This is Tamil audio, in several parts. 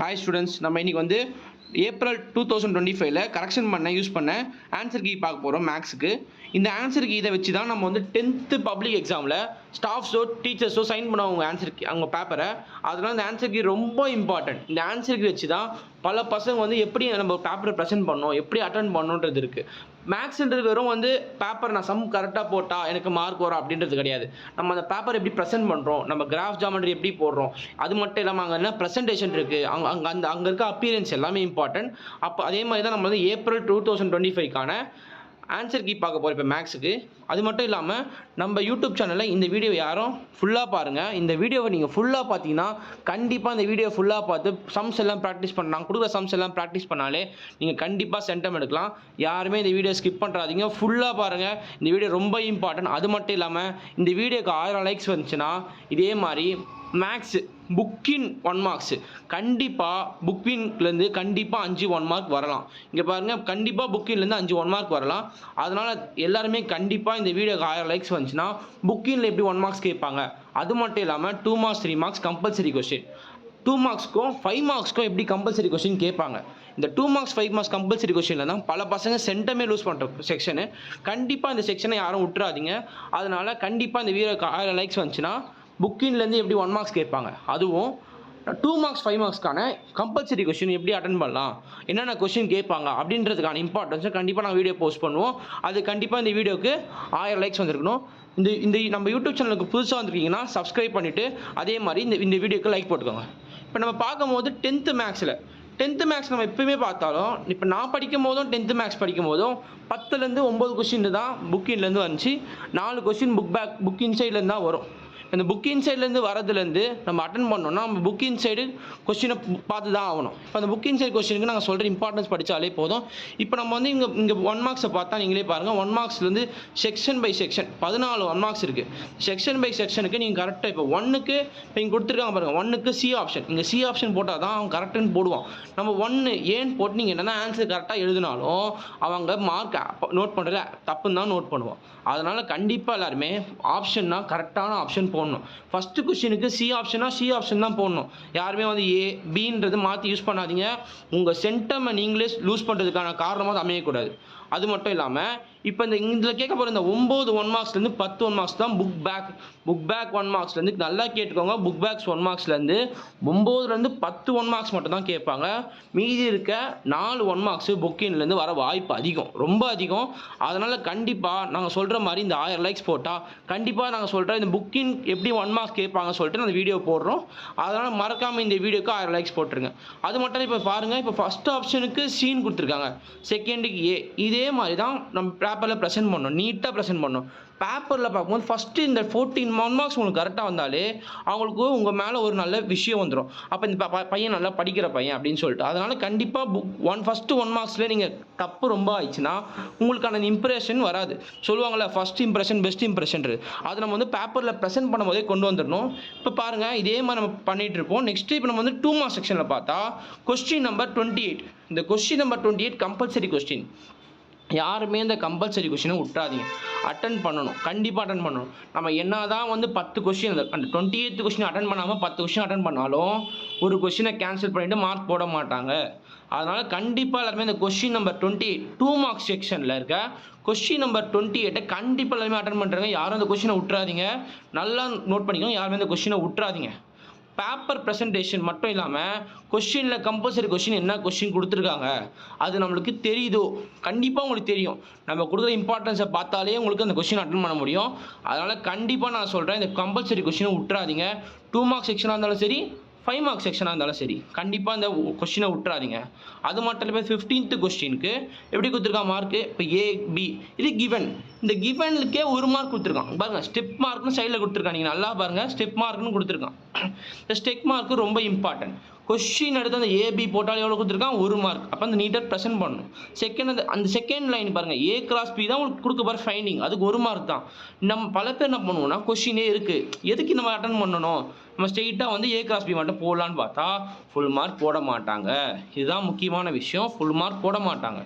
ஹாய் ஸ்டூடெண்ட்ஸ், நம்ம இன்னைக்கு வந்து ஏப்ரல் 2025ல கரெக்ஷன் யூஸ் பண்ண ஆன்சர் கீ பார்க்க போகிறோம் மேக்ஸுக்கு. இந்த ஆன்சர் கீ இதை வச்சு தான் நம்ம வந்து 10th பப்ளிக் எக்ஸாமில் ஸ்டாஃப்ஸோ டீச்சர்ஸோ சைன் பண்ணுவாங்க ஆன்சர் கீ அவங்க பேப்பரை. அதனால் இந்த ஆன்சர் கீ ரொம்ப இம்பார்ட்டன்ட். இந்த ஆன்சர் கீ வச்சு தான் பல பசங்க வந்து எப்படி நம்ம பேப்பரை ப்ரெசென்ட் பண்ணணும், எப்படி அட்டன் பண்ணணுன்றது இருக்குது. மேக்ஸ்ன்றது வெறும் வந்து பேப்பர் நான் சம் கரெக்டாக போட்டால் எனக்கு மார்க் வரும் அப்படின்றது கிடையாது. நம்ம அந்த பேப்பர் எப்படி ப்ரெசென்ட் பண்ணுறோம், நம்ம கிராஃப் ஜாமெட்ரி எப்படி போடுறோம், அது மட்டும் இல்லாமல் அங்கே என்ன ப்ரெசன்டேஷன் இருக்குது, அங்கே இருக்க அப்பியரன்ஸ் எல்லாமே இம்பார்ட்டன்ட். அப்போ அதே மாதிரி தான் நம்ம வந்து ஏப்ரல் 2025க்கான ஆன்சர் கீ பார்க்க போகிறோம் இப்போ மேக்ஸுக்கு. அது மட்டும் இல்லாமல் நம்ம யூடியூப் சேனலில் இந்த வீடியோ யாரும் ஃபுல்லாக பாருங்கள். இந்த வீடியோவை நீங்கள் ஃபுல்லாக பார்த்தீங்கன்னா கண்டிப்பாக இந்த வீடியோ ஃபுல்லாக பார்த்து சம்ஸ் எல்லாம் ப்ராக்டிஸ் பண்ணலாம். கொடுக்குற சம்ஸ் எல்லாம் ப்ராக்டிஸ் பண்ணாலே நீங்கள் கண்டிப்பாக சென்டம் எடுக்கலாம். யாருமே இந்த வீடியோ ஸ்கிப் பண்ணுறாதீங்க, ஃபுல்லாக பாருங்கள். இந்த வீடியோ ரொம்ப இம்பார்ட்டன்ட். அது மட்டும் இல்லாமல் இந்த வீடியோக்கு 1000 லைக்ஸ் வந்துச்சுன்னா இதே மாதிரி மேக்ஸு புக்கின் 1 மார்க்ஸு கண்டிப்பாக புக்கின்லேருந்து கண்டிப்பாக 5 1 மார்க் வரலாம். இங்கே பாருங்கள், கண்டிப்பாக புக்கின்லேருந்து 5 1 மார்க் வரலாம். அதனால் எல்லாருமே கண்டிப்பாக இந்த வீடியோக்கு 1000 லைக்ஸ் வந்துச்சுன்னா புக்கினில் எப்படி 1 மார்க்ஸ் கேட்பாங்க, அது மட்டும் இல்லாமல் 2 மார்க்ஸ் 3 மார்க்ஸ் கம்பல்சரி கொஸ்டின், 2 மார்க்ஸ்க்கும் 5 மார்க்ஸ்க்கும் எப்படி கம்பல்சரி கொஸ்டின் கேட்பாங்க. இந்த 2 மார்க்ஸ் 5 மார்க்ஸ் கம்பல்சரி கொஸ்டினில் தான் பல பசங்க சென்டமே லூஸ் பண்ணுற செக்ஷனு. கண்டிப்பாக இந்த செக்ஷனை யாரும் விட்டுறாதீங்க. அதனால் கண்டிப்பாக இந்த வீடியோக்கு 1000 லைக்ஸ் வந்துச்சுன்னா புக்கின்லேருந்து எப்படி 1 மார்க்ஸ் கேட்பாங்க, அதுவும் 2 மார்க்ஸ் 5 மார்க்ஸ்க்கான கம்பல்சரி கொஸ்டின் எப்படி அட்டன் பண்ணலாம், என்னென்ன கொஸ்டின் கேட்பாங்க அப்படின்றதுக்கான இம்பார்ட்டன்ஸை கண்டிப்பாக நான் வீடியோ போஸ்ட் பண்ணுவோம். அது கண்டிப்பாக இந்த வீடியோக்கு 1000 லைக்ஸ் வந்திருக்கணும். இந்த நம்ம யூடியூப் சேனலுக்கு புதுசாக வந்திருக்கீங்கன்னா சப்ஸ்கிரைப் பண்ணிவிட்டு அதே மாதிரி இந்த வீடியோக்கு லைக் போட்டுக்கோங்க. இப்போ நம்ம பார்க்கும்போது 10th மேக்ஸ் நம்ம எப்பயுமே பார்த்தாலும், இப்போ நான் படிக்கும் போதும் 10th மேக்ஸ் படிக்கும் போதும் 10லேருந்து 9 கொஸ்டின் தான் புக்கின்லேருந்து வந்துச்சு. 4 கொஸ்டின் புக் இன்சைட்லேருந்து தான் வரும். இந்த புக் இன்சைட்லேருந்து வரதுலேருந்து நம்ம அட்டன் பண்ணோம்னா நம்ம புக் இன்சைடு கொஸ்டினை பார்த்து தான் ஆகணும். இப்போ அந்த புக் இன்சைடு கொஸ்டினுக்கு நாங்கள் சொல்கிற இம்பார்ட்டன்ஸ் படித்தாலே போதும். இப்போ நம்ம வந்து இங்கே 1 மார்க்ஸை பார்த்தா நீங்களே பாருங்கள். 1 மார்க்ஸ்லேருந்து செக்ஷன் பை செக்ஷன் 14 1 மார்க்ஸ் இருக்குது. செக்ஷன் பை செக்ஷனுக்கு நீங்கள் கரெக்டாக இப்போ 1க்கு இப்போ இங்கே கொடுத்துருக்காங்க பாருங்கள். 1க்கு சி ஆப்ஷன், இங்கே சி ஆப்ஷன் போட்டால் தான் அவன் கரெக்டுன்னு போடுவான். நம்ம 1 ஏன்னு போட்டு நீங்கள் என்னென்னா ஆன்சர் கரெக்டாக எழுதினாலும் அவங்க மார்க் நோட் பண்ணுறதுல தப்புன்னு தான் நோட் பண்ணுவான். அதனால் கண்டிப்பாக எல்லாருமே ஆப்ஷன்னா கரெக்டான ஆப்ஷன் போடணும். ஃபஸ்ட்டு கொஸ்டினுக்கு சி ஆப்ஷன் தான் போடணும். யாருமே வந்து ஏ பின்றது மாற்றி யூஸ் பண்ணாதீங்க. உங்கள் சென்டமை நீங்களே லூஸ் பண்ணுறதுக்கான காரணமாக அமையக்கூடாது. அது மட்டும் இல்லாமல் இப்போ இதில் கேட்க போகிற இந்த 9 1 மார்க்ஸ்லேருந்து 10 1 மார்க்ஸ் தான் புக் பேக் 1 மார்க்ஸ்லேருந்து நல்லா கேட்டுக்கோங்க. புக் பேக்ஸ் 1 மார்க்ஸ்லேருந்து 9லேருந்து 10 1 மார்க்ஸ் மட்டும் தான் கேட்பாங்க. மீதி இருக்க 4 1 மார்க்ஸு புக்கின்லேருந்து வர வாய்ப்பு அதிகம், ரொம்ப அதிகம். அதனால் கண்டிப்பாக நாங்கள் சொல்கிற மாதிரி இந்த 1000 லைக்ஸ் போட்டால் கண்டிப்பாக நாங்கள் சொல்கிற இந்த புக்கின் எப்படி 1 மார்க்ஸ் கேட்பாங்க சொல்லிட்டு அந்த வீடியோ போடுறோம். அதனால் மறக்காமல் இந்த வீடியோக்கு 1000 லைக்ஸ் போட்டுருங்க. அது மட்டும் இப்போ பாருங்கள், இப்போ ஃபஸ்ட் ஆப்ஷனுக்கு சீன் கொடுத்துருக்காங்க, செகண்டுக்கு ஏ. இதே மாதிரி தான் நம்ம பேப்பரில் ப்ரெசென்ட் பண்ணணும், நீட்டாக ப்ரெசென்ட் பண்ணணும். பேப்பரில் பார்க்கும்போது ஃபஸ்ட்டு இந்த 14 1 மார்க்ஸ் உங்களுக்கு கரெக்டாக வந்தாலே அவங்களுக்கு உங்கள் மேலே ஒரு நல்ல விஷயம் வந்துடும். அப்போ இந்த பையன் நல்லா படிக்கிற பையன் அப்படின்னு சொல்லிட்டு. அதனால் கண்டிப்பாக ஃபஸ்ட்டு 1 மார்க்ஸில் நீங்கள் தப்பு ரொம்ப ஆயிடுச்சுன்னா உங்களுக்கான இம்ப்ரெஷன் வராது. சொல்லுவாங்கள்ல, ஃபஸ்ட் இம்ப்ரெஷன் பெஸ்ட் இம்ப்ரெஷன். அதை நம்ம வந்து பேப்பரில் ப்ரெசென்ட் பண்ணும்போதே கொண்டு வந்துடணும். இப்போ பாருங்கள், இதே மாதிரி நம்ம பண்ணிகிட்டு இருப்போம். நெக்ஸ்ட்டு இப்போ நம்ம வந்து 2 மார்க்ஸ் செக்ஷனில் பார்த்தா கொஸ்டின் நம்பர் 28. இந்த கொஸ்டின் நம்பர் 28 கம்பல்சரி கொஸ்டின். யாருமே இந்த கம்பல்சரி கொஸ்டினை விட்டுறாதீங்க, அட்டன் பண்ணணும், கண்டிப்பாக அட்டன் பண்ணணும். நம்ம என்ன தான் வந்து 10 கொஸ்டின் அந்த 28th கொஸ்டின் அட்டன் பண்ணாமல் 10 கொஸ்டின் அட்டன் பண்ணாலும் ஒரு கொஸ்டினை கேன்சல் பண்ணிவிட்டு மார்க் போட மாட்டாங்க. அதனால் கண்டிப்பாக எல்லாருமே இந்த கொஸ்டின் நம்பர் 28 2 மார்க்ஸ் செக்ஷனில் இருக்க கொஸ்டின் நம்பர் 28 கண்டிப்பாக எல்லாருமே அட்டன் பண்ணுறாங்க. யாரும் அந்த கொஸ்டினை விட்டுறாதீங்க, நல்லா நோட் பண்ணிக்கோங்க. யாருமே இந்த கொஸ்டினை விட்டுறாதீங்க. பேப்பர் ப்ரெசன்டேஷன் மட்டும் இல்லாமல் கொஸ்டினில் கம்பல்சரி கொஸ்டின் என்ன கொஸ்டின் கொடுத்துருக்காங்க அது நம்மளுக்கு தெரியுதோ, கண்டிப்பாக உங்களுக்கு தெரியும். நம்ம கொடுக்குற இம்பார்ட்டன்ஸை பார்த்தாலே உங்களுக்கு அந்த கொஸ்டின் அட்டன் பண்ண முடியும். அதனால் கண்டிப்பாக நான் சொல்கிறேன், இந்த கம்பல்சரி கொஸ்டினை விட்டுறாதீங்க. 2 மார்க்ஸ் செக்ஷனாக இருந்தாலும் சரி, 5 மார்க்ஸ் செக்ஷனாக இருந்தாலும் சரி, கண்டிப்பாக இந்த கொஸ்டினை விட்டுறாதீங்க. அது மட்டும் இல்லை, 15th கொஸ்டினுக்கு எப்படி கொடுத்துருக்கான் மார்க்கு, இப்போ ஏ பி இது கிவன். இந்த கிவனுக்கே 1 மார்க் கொடுத்துருக்கான் பாருங்கள். ஸ்டெப் மார்க்னு சைடில் கொடுத்துருக்கான், நீங்கள் நல்லா பாருங்கள், ஸ்டெப் மார்க்னு கொடுத்துருக்கான். இந்த ஸ்டெப் மார்க்கு ரொம்ப இம்பார்ட்டன்ட். கொஸ்டின் எடுத்து அந்த ஏபி போட்டால் எவ்வளோ கொடுத்துருக்கான், 1 மார்க். அப்போ அந்த நீட்டாக ப்ரெசென்ட் பண்ணணும். அந்த செகண்ட் லைன் பாருங்கள், ஏ கிராஸ் பி தான் உங்களுக்கு கொடுக்க போகிற ஃபைண்டிங், அதுக்கு 1 மார்க் தான். நம்ம பல பேர் என்ன பண்ணுவோம்னா, கொஸ்டினே இருக்குது எதுக்கு நம்ம அட்டன் பண்ணணும், நம்ம ஸ்ட்ரெயிட்டாக வந்து ஏ கிராஸ் பி மட்டும் போடலான்னு பார்த்தா ஃபுல் மார்க் போட மாட்டாங்க. இதுதான் முக்கியமான விஷயம், ஃபுல் மார்க் போட மாட்டாங்க.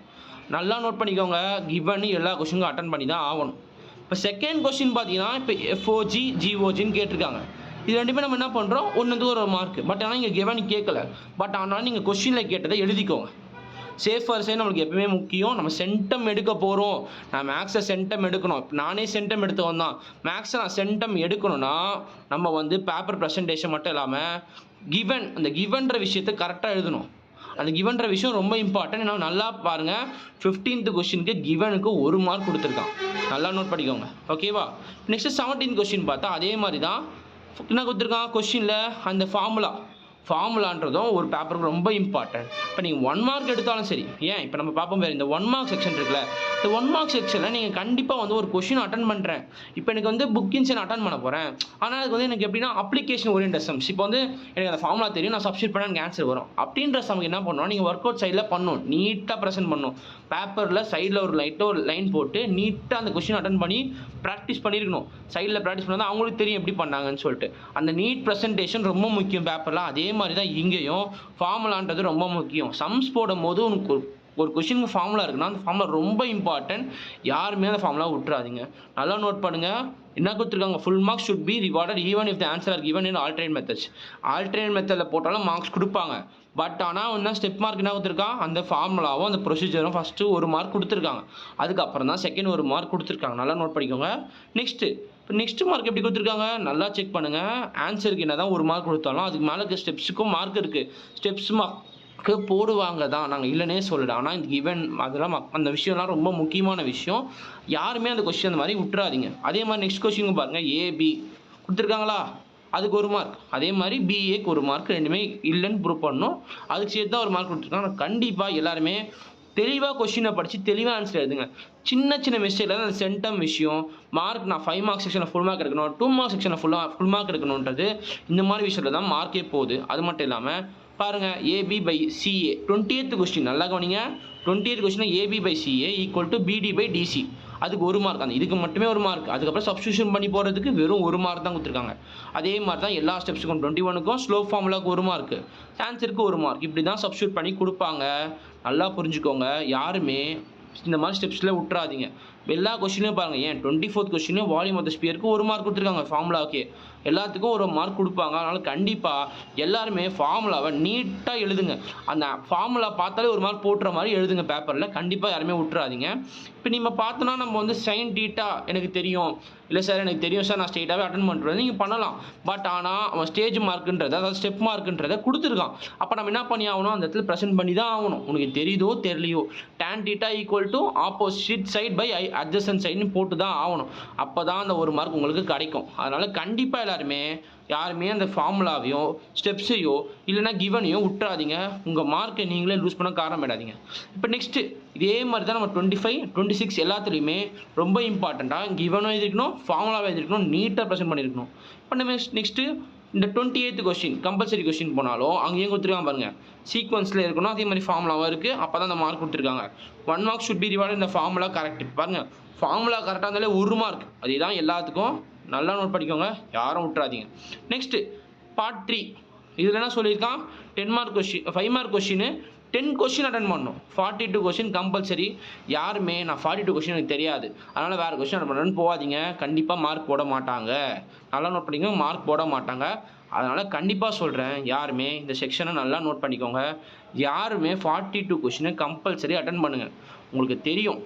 நல்லா நோட் பண்ணிக்கோங்க. கிவன் எல்லா கொஸ்டினுக்கும் அட்டன் பண்ணி தான் ஆகணும். இப்போ செகண்ட் கொஸ்டின் பார்த்தீங்கன்னா இப்போ எஃப்ஓஜி ஜிஓஜின்னு கேட்டிருக்காங்க. இது ரெண்டுமே நம்ம என்ன பண்ணுறோம், ஒன்றுக்கு ஒரு மார்க். பட் ஆனால் இங்கே கிவன் கேட்கல. பட் ஆனாலும் நீங்கள் கொஸ்டினில் கேட்டதை எழுதிக்கோங்க. சேஃபர் சைடு நம்மளுக்கு எப்பவுமே முக்கியம். நம்ம சென்டம் எடுக்க போகிறோம், நான் மேக்ஸை சென்டம் எடுக்கணும். நானே சென்டம் எடுத்தவன் தான். மேக்ஸை நான் சென்டம் எடுக்கணும்னா நம்ம வந்து பேப்பர் ப்ரெசன்டேஷன் மட்டும் இல்லாமல் கிவன், அந்த கிவன்ற விஷயத்தை கரெக்டாக எழுதணும். அந்த கிவன்ற விஷயம் ரொம்ப இம்பார்ட்டன்ட். ஏன்னா நல்லா பாருங்கள், 15th கொஸ்டினுக்கு கிவனுக்கு 1 மார்க் கொடுத்துருக்கான். நல்லா நோட் பண்ணிக்கோங்க. ஓகேவா? நெக்ஸ்ட் 17th கொஸ்டின் பார்த்தா அதே மாதிரி தான். என்ன கொடுத்துருக்கான் கொஸ்டினில், அந்த ஃபார்முலான்றதும் ஒரு பேப்பருக்கு ரொம்ப இம்பார்ட்டன்ட். இப்போ நீங்கள் 1 மார்க் எடுத்தாலும் சரி, ஏன் இப்போ நம்ம பார்ப்போம் பேர் இந்த 1 மார்க் செக்ஷன் இருக்குல்ல, இந்த 1 மார்க் செக்ஷனில் நீங்கள் கண்டிப்பாக வந்து ஒரு கொஸ்டின் அட்டன் பண்ணுறேன். இப்போ எனக்கு வந்து புக்கின்ஸ் அட்டன் பண்ண போகிறேன். ஆனால் அதுக்கு வந்து எனக்கு எப்படின்னா அப்ளிகேஷன் ஓரியன்ட் சம்ஸ். இப்போ வந்து எனக்கு அந்த ஃபார்முலா தெரியும், நான் சப்ஸ்டியூட் பண்ண எனக்கு ஆன்சர் வரும். அப்படின்ற சமக்கு என்ன பண்ணணும், நீங்கள் ஒர்க் அவுட் சைடில் பண்ணணும், நீட்டாக ப்ரெசென்ட் பண்ணணும். பேப்பரில் சைடில் ஒரு லைன் போட்டு நீட்டாக அந்த கொஸ்டின் அட்டன் பண்ணி ப்ராக்டிஸ் பண்ணியிருக்கணும். சைடில் ப்ராக்டிஸ் பண்ணால் அவங்களுக்கு தெரியும் எப்படி பண்ணாங்கன்னு சொல்லிட்டு. அந்த நீட் ப்ரெசன்டேஷன் ரொம்ப முக்கியம் பேப்பரில். அதே மாதிரி தான் இங்கேயும் ஃபார்முலான்றது ரொம்ப முக்கியம். சம்ஸ் போடும் போது உனக்கு ஒரு கொஸ்டினுக்கு ஃபார்முலா இருக்குன்னா அந்த ஃபார்முலா ரொம்ப இம்பார்ட்டன்ட். யாருமே அந்த ஃபார்முலா விட்டுறாதீங்க. நல்லா நோட் பண்ணுங்கள். என்ன கொடுத்துருக்காங்க, full marks should be rewarded even if the answer are given in alternate methods. Alternate மெத்தடில் போட்டாலும் மார்க்ஸ் கொடுப்பாங்க. பட் ஆனால் என்ன ஸ்டெப் மார்க் என்ன கொடுத்துருக்கான், அந்த ஃபார்முலாவும் அந்த ப்ரொசீஜரும் ஃபஸ்ட்டு 1 மார்க் கொடுத்துருக்காங்க. அதுக்கப்புறம் தான் செகண்ட் 1 மார்க் கொடுத்துருக்காங்க. நல்லா நோட் பண்ணிக்கோங்க. நெக்ஸ்ட் மார்க் எப்படி கொடுத்துருக்காங்க நல்லா செக் பண்ணுங்கள். ஆன்சருக்கு என்ன தான் 1 மார்க் கொடுத்தாலும் அதுக்கு மேலே இருக்க ஸ்டெப்ஸுக்கும் மார்க் இருக்குது. ஸ்டெப்ஸ் மார்க்கு போடுவாங்க தான், நாங்கள் இல்லைனே சொல்லலாம். ஆனால் இந்த ஈவன் அதெல்லாம் அந்த விஷயம்லாம் ரொம்ப முக்கியமான விஷயம். யாருமே அந்த கொஸ்டின் அந்த மாதிரி விட்டுறாதீங்க. அதே மாதிரி நெக்ஸ்ட் கொஸ்டின் பாருங்கள், ஏபி கொடுத்துருக்காங்களா, அதுக்கு 1 மார்க். அதே மாதிரி பிஏக்கு 1 மார்க். ரெண்டுமே இல்லைன்னு ப்ரூவ் பண்ணணும். அதுக்கு சேர்த்து தான் 1 மார்க் கொடுத்துருக்காங்க. கண்டிப்பாக எல்லாருமே தெளிவாக கொஸ்டினை படித்து தெளிவாக ஆன்சர் எழுதுங்க. சின்ன மிஸ்டேக்கில் அந்த சென்டம் விஷயம் மார்க், நான் 5 மார்க் செக்ஷனில் ஃபுல் மார்க் எடுக்கணும், 2 மார்க் செக்ஷனில் ஃபுல் மார்க் எடுக்கணுன்றது இந்த மாதிரி விஷயத்தில் தான் மார்க்கே போகுது. அது மட்டும் இல்லாமல் பாருங்கள், AB by CA 20th question நல்லா கவனிங்க. 20th question AB by CA equal to BD by DC. அதுக்கு 1 மார்க். அந்த இதுக்கு மட்டுமே 1 மார்க். அதுக்கப்புறம் சப்ஸ்டியூஷன் பண்ணி போகிறதுக்கு வெறும் 1 மார்க் தான் கொடுத்துருக்காங்க. அதே மாதிரி தான் எல்லா ஸ்டெப்ஸுக்கும் 21க்கும் ஸ்லோப் ஃபார்முலாவுக்கு 1 மார்க், ஆன்சருக்கு 1 மார்க். இப்படி தான் சப்ஸ்டியூட் பண்ணி கொடுப்பாங்க. நல்லா புரிஞ்சுக்கோங்க. யாருமே இந்த மாதிரி ஸ்டெப்ஸில் விட்டுறாதீங்க. எல்லா கொஸ்டினும் பாருங்கள். ஏன் 24th question volume of the ஸ்பியருக்கு 1 மார்க் கொடுத்துருக்காங்க. ஃபார்முலாவுக்கே எல்லாத்துக்கும் 1 மார்க் கொடுப்பாங்க. அதனால் கண்டிப்பாக எல்லாருமே ஃபார்முலாவை நீட்டாக எழுதுங்க. அந்த ஃபார்முலா பார்த்தாலே 1 மார்க் போட்டுற மாதிரி எழுதுங்க பேப்பரில். கண்டிப்பாக யாருமே விட்டுறாதீங்க. இப்போ நீங்கள் பார்த்தோன்னா நம்ம வந்து சைன் டீட்டா எனக்கு தெரியும், இல்லை சார் எனக்கு தெரியும் சார் நான் ஸ்ட்ரெயிட்டாகவே அட்டன் பண்ணுறது நீங்கள் பண்ணலாம். பட் ஆனால் அவன் ஸ்டேஜ் மார்க்குன்றதை, அதாவது ஸ்டெப் மார்க்குன்றதை கொடுத்துருக்கான். அப்போ நம்ம என்ன பண்ணி ஆகணும், அந்த இடத்துல ப்ரெசென்ட் பண்ணி தான் ஆகணும். உனக்கு தெரியுதோ தெரியலையோ, tan theta equal to opposite side by adjacent சைடுன்னு போட்டு தான் ஆகணும். அப்போ தான் அந்த 1 மார்க் உங்களுக்கு கிடைக்கும். அதனால் கண்டிப்பாக யாருமே அந்த ஃபார்முலாவையும் ஸ்டெப்ஸையோ இல்லைனா கிவனையும் விட்டுறாதீங்க. உங்கள் மார்க்கை நீங்களே லூஸ் பண்ண காரணமிடாதீங்க. இப்போ நெக்ஸ்ட்டு இதே மாதிரி தான் நம்ம 25, 26 எல்லாத்துலேயுமே ரொம்ப இம்பார்ட்டண்ட்டாக கிவனும் எழுதிருக்கணும், ஃபார்முலாவை எழுதிருக்கணும், நீட்டாக ப்ரெசென்ட் பண்ணியிருக்கணும். இப்போ நம்ம நெக்ஸ்ட்டு இந்த 28th கொஸ்டின் கம்பல்சரி கொஸ்டின் போனாலும் அங்கேயும் கொடுத்துருக்காங்க பாருங்கள். சீக்வன்ஸில் இருக்கணும், அதே மாதிரி ஃபார்முலாவாக இருக்குது. அப்போ தான் அந்த மார்க் கொடுத்துருக்காங்க. 1 மார்க் ஷுட் பி ரிவார்டட் இந்த ஃபார்முலா கரெக்ட். பாருங்கள், ஃபார்முலா கரெக்டாக இருந்தாலே 1 மார்க். அதே தான் எல்லாத்துக்கும். நல்லா நோட் பண்ணிக்கோங்க, யாரும் விட்டுறாதீங்க. Next part 3. இதில் என்ன சொல்லியிருக்கான், 10 mark question, 5 mark question 10 question attend பண்ணணும். 42 கொஸ்டின் கம்பல்சரி. யாருமே நான் 42 கொஸ்டின் எனக்கு தெரியாது, அதனால் வேறு கொஸ்டின் அட்டன் பண்ணுறேன்னு போகாதீங்க. கண்டிப்பாக மார்க் போட மாட்டாங்க. நல்லா நோட் பண்ணிக்கோங்க, மார்க் போட மாட்டாங்க. அதனால் கண்டிப்பாக சொல்கிறேன், யாருமே இந்த செக்ஷனை நல்லா நோட் பண்ணிக்கோங்க. யாருமே 42 கொஸ்டினை கம்பல்சரி அட்டன் பண்ணுங்கள். உங்களுக்கு தெரியும்,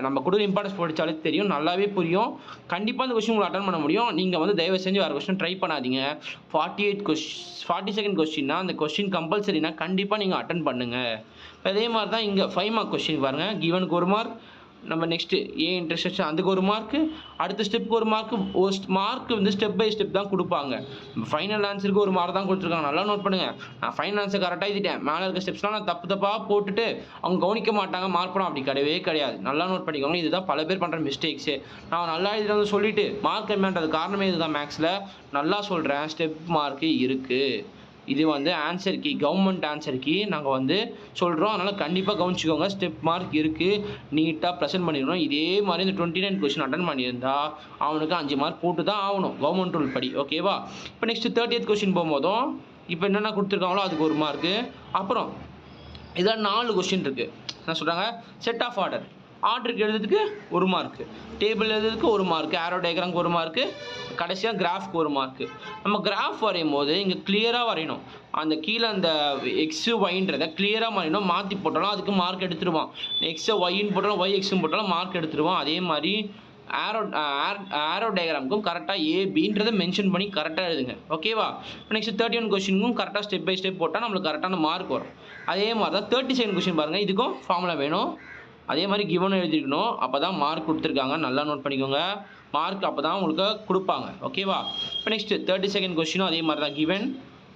நம்ம கொடுக்குற இம்பார்ட்டன்ஸ் படித்தாலே தெரியும், நல்லாவே புரியும். கண்டிப்பாக அந்த கொஸ்டின் உங்களை அட்டன் பண்ண முடியும். நீங்கள் வந்து தயவு செஞ்சு வேறு கொஸ்டின் ட்ரை பண்ணாதீங்க. 42nd கொஸ்டின்னா அந்த கொஸ்டின் கம்பல்சரினா கண்டிப்பாக நீங்கள் அட்டன் பண்ணுங்கள். அதே மாதிரி தான் இங்கே 5 மார்க் கொஸ்டின் பாருங்கள். கிவனுக்கு 1 மார்க், நம்ம நெக்ஸ்ட்டு ஏ இன்டர்செக்ஷன் அதுக்கு 1 மார்க்கு, அடுத்த ஸ்டெப்புக்கு 1 மார்க்கு. மார்க் வந்து ஸ்டெப் பை ஸ்டெப் தான் கொடுப்பாங்க. ஃபைனல் ஆன்சருக்கு 1 மார்க் தான் கொடுத்துருக்காங்க. நல்லா நோட் பண்ணுங்கள். நான் ஃபைனல் ஆன்சர் கரெக்டாக எழுதிட்டேன், மேலே இருக்க ஸ்டெப்ஸ்லாம் நான் தப்பாக போட்டுட்டு அவங்க கவனிக்க மாட்டாங்க, மார்க் பண்ண அப்படி கிடையாது. நல்லா நோட் பண்ணிக்கோங்க. இதுதான் பல பேர் பண்ணுற மிஸ்டேக்ஸு. நான் நல்லா எழுதிட்டு வந்து சொல்லிவிட்டு மார்க் கம்மியான்றது காரணமே இதுதான். மேக்ஸில் நல்லா சொல்கிறேன், ஸ்டெப் மார்க்கு இருக்குது. இது வந்து answer key, government answer key நாங்கள் வந்து சொல்கிறோம். அதனால் கண்டிப்பாக கவனிச்சிக்கோங்க. ஸ்டெப் மார்க் இருக்குது, நீட்டாக ப்ரெசென்ட் பண்ணிடணும். இதே மாதிரி இந்த 29 கொஸ்டின் அட்டன் பண்ணியிருந்தா அவனுக்கு 5 மார்க் போட்டு தான் ஆகணும், கவர்மெண்ட் ரூல் படி. ஓகேவா? இப்போ நெக்ஸ்ட்டு 30th கொஸ்டின் போகும்போதும் இப்போ என்னென்ன கொடுத்துருக்காங்களோ அதுக்கு 1 மார்க்கு. அப்புறம் இதில் 4 கொஸ்டின் இருக்குது. என்ன சொல்கிறாங்க, செட் ஆஃப் ஆர்டர். ஆர்டருக்கு எழுதுறதுக்கு 1 மார்க்கு, டேபிள் எழுதுறதுக்கு 1 மார்க்கு, ஆரோ டயக்ராம்க்கு 1 மார்க்கு, கடைசியாக கிராஃப்க்கு 1 மார்க்கு. நம்ம கிராஃப் வரையும் போது இங்கே கிளியராக வரையணும். அந்த கீழே அந்த எக்ஸு ஒய்ன்றதை கிளியராக வரையணும். மாற்றி போட்டாலும் அதுக்கு மார்க் எடுத்துருவான். எக்ஸை ஒய்ன்னு போட்டாலும் ஒய் எக்ஸுன்னு போட்டாலும் மார்க் எடுத்துருவான். அதே மாதிரி ஆரோ டயக்ராமுக்கும் கரெக்டாக ஏபின்றதை மென்ஷன் பண்ணி கரெக்டாக எழுதுங்க. ஓகேவா? நெக்ஸ்ட் 31 கொஸ்டினுக்கும் கரெக்டாக ஸ்டெப் பை ஸ்டெப் போட்டால் நம்மளுக்கு கரெக்டான மார்க் வரும். அதே மாதிரி தான் 32 கொஸ்டின் பாருங்கள். இதுக்கும் ஃபார்முலா வேணும். அதே மாதிரி கிவனும் எழுதிக்கணும். அப்போ தான் மார்க் கொடுத்துருக்காங்க. நல்லா நோட் பண்ணிக்கோங்க. மார்க் அப்போ தான் உங்களுக்கு கொடுப்பாங்க. ஓகேவா? இப்போ நெக்ஸ்ட் 32 கொஸ்டினும் அதே மாதிரி தான் கிவன்.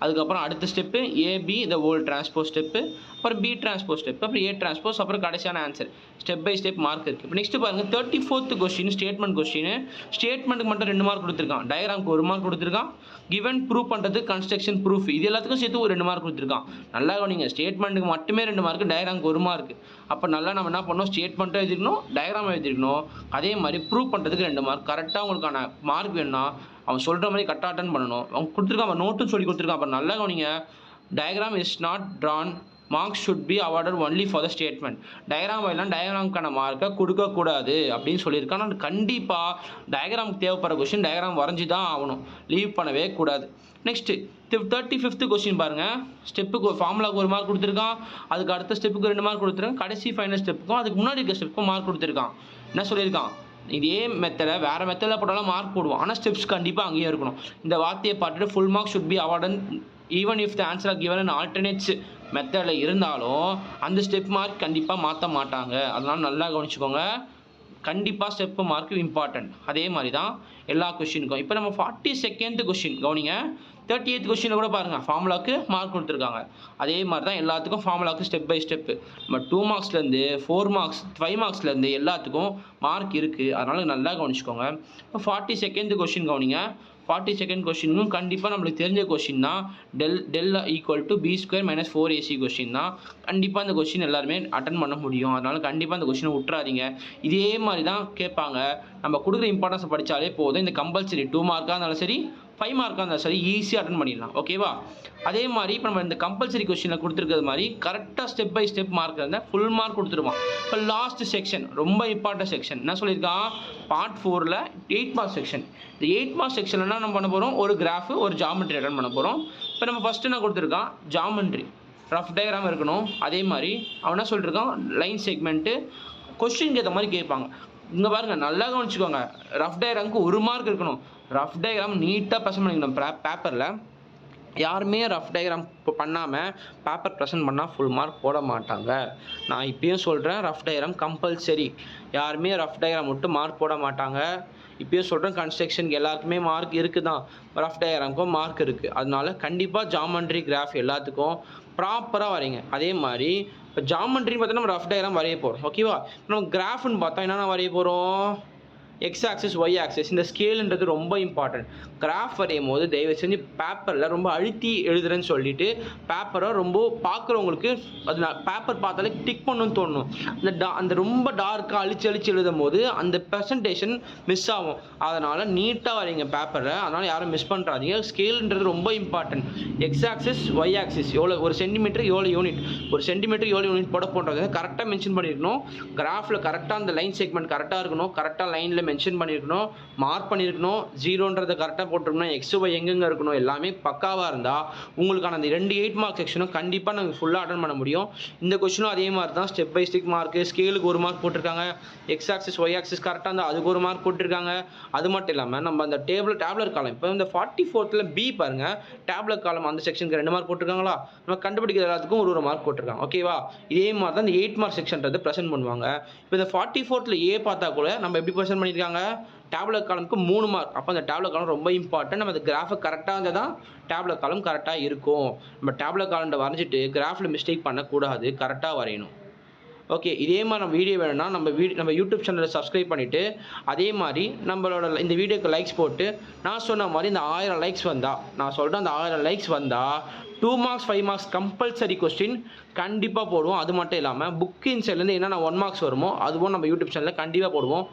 அதுக்கப்புறம் அடுத்த step AB the whole transpose step, அப்புறம் பி டிரான்ஸ்போஸ் ஸ்டெப்பு, அப்புறம் ஏ டிரான்ஸ்போஸ், அப்புறம் கடைசியான answer. Step by step mark இருக்குது. இப்போ நெக்ஸ்ட் பாருங்கள் 34th கொஸ்டின் ஸ்டேட்மெண்ட் கொஸ்டின். ஸ்டேட்மெண்ட்டுக்கு மட்டும் 2 மார்க் கொடுத்துருக்கான். டயக்ராமுக்கு 1 மார்க் கொடுத்துருக்கான். கிவன் ப்ரூவ் பண்ணுறது கன்ஸ்ட்ரக்ஷன் ப்ரூஃப் இது எல்லாத்துக்கும் சேர்த்து ஒரு 2 மார்க் கொடுத்துருக்கான். நல்லா கவனிங்க. ஸ்டேட்மெண்ட்டுக்கு மட்டுமே 2 மார்க்கு, டயக்ராமுக்கு 1 மார்க். அப்போ நல்லா நம்ம என்ன பண்ணணும், ஸ்டேட்மெண்ட்டும் எழுதிருக்கணும், டயக்ராம் எழுதிருக்கணும். அதே மாதிரி ப்ரூவ் பண்ணுறதுக்கு 2 மார்க். கரெக்டாக உங்களுக்கான மார்க் வேணும்னா அவன் சொல்கிற மாதிரி கரெக்டாக அட்டன் பண்ணணும். அவன் கொடுத்துருக்கான், அவன் நோட்டும் சொல்லி கொடுத்துருக்கான். அப்போ நல்லா கவனிங்க. Diagram is not drawn, marks should be awarded only for the statement. Diagram வரலாம், டயக்ராமுக்கான மார்க்கை கொடுக்கக்கூடாது அப்படின்னு சொல்லியிருக்கான். ஆனால் கண்டிப்பாக டயக்ராமுக்கு தேவைப்படுற கொஸ்டின் டயக்ராம் வரைஞ்சி தான் ஆகணும். லீவ் பண்ணவே கூடாது. நெக்ஸ்ட்டு 35th கொஸ்டின் பாருங்கள். ஸ்டெப்புக்கு ஃபார்முலாவுக்கு 1 மார்க் கொடுத்துருக்கான். அதுக்கு அடுத்த ஸ்டெப்புக்கு 2 மார்க் கொடுத்துருக்கான். கடைசி ஃபைனல் ஸ்டெப்புக்கும் அதுக்கு முன்னாடி இருக்க ஸ்டெப்புக்கும் மார்க் கொடுத்துருக்கான். என்ன சொல்லியிருக்கான், இதே மெத்தடை வேறு மெத்தடில் போட்டாலும் மார்க் போடுவோம். ஆனால் ஸ்டெப்ஸ் கண்டிப்பாக அங்கேயே இருக்கணும். இந்த வார்த்தையை பார்த்துட்டு full mark should be awarded even if the answer are given an alternates மெத்தடில் இருந்தாலும் அந்த ஸ்டெப் மார்க் கண்டிப்பாக மாற்ற மாட்டாங்க. அதனால் நல்லா கவனிச்சுக்கோங்க. கண்டிப்பாக ஸ்டெப்பு மார்க் இம்பார்ட்டன்ட். அதே மாதிரி தான் எல்லா கொஸ்டினுக்கும். இப்போ நம்ம 42nd கொஸ்டின் கவனிங்க. 38th கொஸ்டினில் கூட பாருங்கள், ஃபார்முலாவுக்கு மார்க் கொடுத்துருக்காங்க. அதே மாதிரி தான் எல்லாத்துக்கும் ஃபார்முலாவுக்கு ஸ்டெப் பை ஸ்டெப்பு. நம்ம 2 மார்க்ஸ்லேருந்து 4 மார்க்ஸ் 5 மார்க்ஸ்லேருந்து எல்லாத்துக்கும் மார்க் இருக்குது. அதனால் நல்லா கவனிச்சுக்கோங்க. இப்போ 42nd கொஸ்டின் கவனிங்க. 42nd கொஸ்டினும் கண்டிப்பாக நம்மளுக்கு தெரிஞ்ச கொஸ்டின் தான். Del equal to B square minus 4ac question தான். கண்டிப்பாக அந்த கொஸ்டின் எல்லாருமே அட்டன் பண்ண முடியும். அதனால் கண்டிப்பாக அந்த கொஸ்டினை விட்டுறாதீங்க. இதே மாதிரி தான் கேட்பாங்க. நம்ம கொடுக்குற இம்பார்ட்டன்ஸை படித்தாலே போதும். இந்த கம்பல்சரி 2 மார்க்காக இருந்தாலும் சரி 5 மார்க்காக இருந்தாலும் சரி ஈஸியாக அட்டன் பண்ணிடலாம். ஓகேவா? அதே மாதிரி இப்போ நம்ம இந்த கம்பல்சரி கொஸ்டினில் கொடுத்துருக்கிறது மாதிரி கரெக்டாக ஸ்டெப் பை ஸ்டெப் மார்க் இருந்தால் ஃபுல் மார்க் கொடுத்துருவான். இப்போ லாஸ்ட் செக்ஷன் ரொம்ப இம்பார்ட்டன்ட் செக்ஷன். என்ன சொல்லியிருக்கான், பார்ட் 4ல் 8 மார்க் செக்ஷன். இந்த 8 மார்க் செக்ஷனில் என்ன நம்ம பண்ண போகிறோம், ஒரு கிராஃபு ஒரு ஜாமெட்ரி அட்டன் பண்ண போகிறோம். இப்போ நம்ம ஃபஸ்ட்டு என்ன கொடுத்துருக்கான், ஜாமெட்ரி ரஃப் டயக்ராம் இருக்கணும். அதே மாதிரி அவன் என்ன சொல்லியிருக்கான், லைன் செக்மெண்ட்டு. கொஸ்டினுக்கு ஏற்ற மாதிரி கேட்பாங்க. இங்கே பாருங்கள், நல்லா கவனிச்சுக்கோங்க. ரஃப் டயக்ராமுக்கு 1 மார்க் இருக்கணும். ரஃப் டயக்ராம் நீட்டாக ப்ரெசென்ட் பண்ணிக்கணும். பேப்பரில் யாருமே ரஃப் டயக்ராம் பண்ணாமல் பேப்பர் ப்ரெசென்ட் பண்ணால் ஃபுல் மார்க் போட மாட்டாங்க. நான் இப்பயும் சொல்கிறேன், ரஃப் டயக்ராம் கம்பல்சரி. யாருமே ரஃப் டயக்ராம் மட்டும் மார்க் போட மாட்டாங்க. இப்பயும் சொல்கிறேன், கன்ஸ்ட்ரக்ஷனுக்கு எல்லாருக்குமே மார்க் இருக்குது தான், ரஃப் டயக்ராமுக்கும் மார்க் இருக்குது. அதனால கண்டிப்பாக ஜாமெட்ரி கிராஃப் எல்லாத்துக்கும் ப்ராப்பராக வரைங்க. அதே மாதிரி இப்போ ஜாமெட்ரின்னு பார்த்தா நம்ம ரஃப் டயக்ராம் வரைய போகிறோம். ஓகேவா? நம்ம கிராஃப்னு பார்த்தா என்னென்ன வரைய போகிறோம், எக்ஸ் ஆக்சிஸ் ஒய் ஆக்சிஸ். இந்த ஸ்கேலுன்றது ரொம்ப இம்பார்ட்டன்ட். கிராஃப் வரையும் போது தயவு செஞ்சு பேப்பரில் ரொம்ப அழுத்தி எழுதுறேன்னு சொல்லிட்டு பேப்பரை ரொம்ப பார்க்குறவங்களுக்கு அது பேப்பர் பார்த்தாலே டிக் பண்ணணும்னு தோணும். அந்த ரொம்ப டார்க்காக அழிச்சு எழுதும் போது அந்த ப்ரெசன்டேஷன் மிஸ் ஆகும். அதனால் நீட்டாக வரைங்க பேப்பரை. அதனால் யாரும் மிஸ் பண்ணுறாதீங்க. ஸ்கேலுன்றது ரொம்ப important. X axis Y axis எவ்வளோ, ஒரு சென்டிமீட்டர் எவ்வளோ யூனிட், ஒரு சென்டிமீட்டர் எவ்வளோ யூனிட் போட போன்றது கரெக்டாக மென்ஷன் பண்ணியிருக்கணும். கிராஃபில் கரெக்டாக அந்த லைன் செக்மெண்ட் கரெக்டாக இருக்கணும். கரெக்டாக லைனில் மென்ஷன் பண்ணியிருக்கணும், மார்க் பண்ணியிருக்கணும். 0ன்றதை கரெக்டாக போட்டிருக்கணும். எக்ஸ் ஒய் எங்கெங்கே இருக்கணும் எல்லாமே பக்காவாக இருந்தால் உங்களுக்கான அந்த 2 8 மார்க் செக்ஷனும் கண்டிப்பாக நாங்கள் ஃபுல்லாக அட்டன் பண்ண முடியும். இந்த கொஸ்டினும் அதே மாதிரி தான். Step by step mark. ஸ்கேலுக்கு 1 மார்க் போட்டிருக்காங்க. எக்ஸ் ஆக்சிஸ் ஒய் ஆக்சிஸ் கரெக்டாக இருந்தால் அதுக்கு 1 மார்க் போட்டிருக்காங்க. அது மட்டும் இல்லாமல் நம்ம அந்த டேப்லர் காலம், இப்போ இந்த 44th பி பாருங்கள், டேப்லர் காலம் அந்த செக்ஷனுக்கு 2 மார்க் போட்டிருக்காங்களா. நம்ம கண்டுபிடிக்கிற எல்லாத்துக்கும் ஒரு மார்க் போட்டிருக்காங்க. ஓகேவா? இதே மாதிரி தான் இந்த 8 மார்க் செக்ஷன்றது ப்ரெசென்ட் பண்ணுவாங்க. இப்போ இந்த 44th ஏ பார்த்தா கூட நம்ம எப்படி ப்ரெசென்ட் பண்ணியிருக்காங்க, டேப்லர் காலமுக்கு 3 மார்க். அப்போ அந்த டேப்லர் காலம் ரொம்ப இம்பார்ட்டன்ட். நம்ம அந்த கிராஃபை கரெக்டாக இருந்தால் தான் டேப்லர் காலம் கரெக்டாக இருக்கும். நம்ம டேப்லர் காலண்டை வரைஞ்சிட்டு கிராஃபில் மிஸ்டேக் பண்ணக்கூடாது, கரெக்டாக வரையணும். ஓகே, இதே மாதிரி நம்ம வீடியோ வேணும்னா நம்ம யூடியூப் சேனலை சப்ஸ்கிரைப் பண்ணிவிட்டு அதே மாதிரி நம்மளோட இந்த வீடியோக்கு லைக்ஸ் போட்டு நான் சொன்ன மாதிரி இந்த 1000 லைக்ஸ் வந்தால், நான் சொல்கிறேன் அந்த 1000 லைக்ஸ் வந்தால் 2 மார்க்ஸ் 5 மார்க்ஸ் கம்பல்சரி கொஸ்டின் கண்டிப்பாக போடுவோம். அது மட்டும் இல்லாமல் புக் இன்சைட்லேருந்து என்னென்ன 1 மார்க்ஸ் வருமோ அதுவும் நம்ம யூடியூப் சேனலில் கண்டிப்பாக போடுவோம்.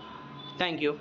தேங்க்யூ.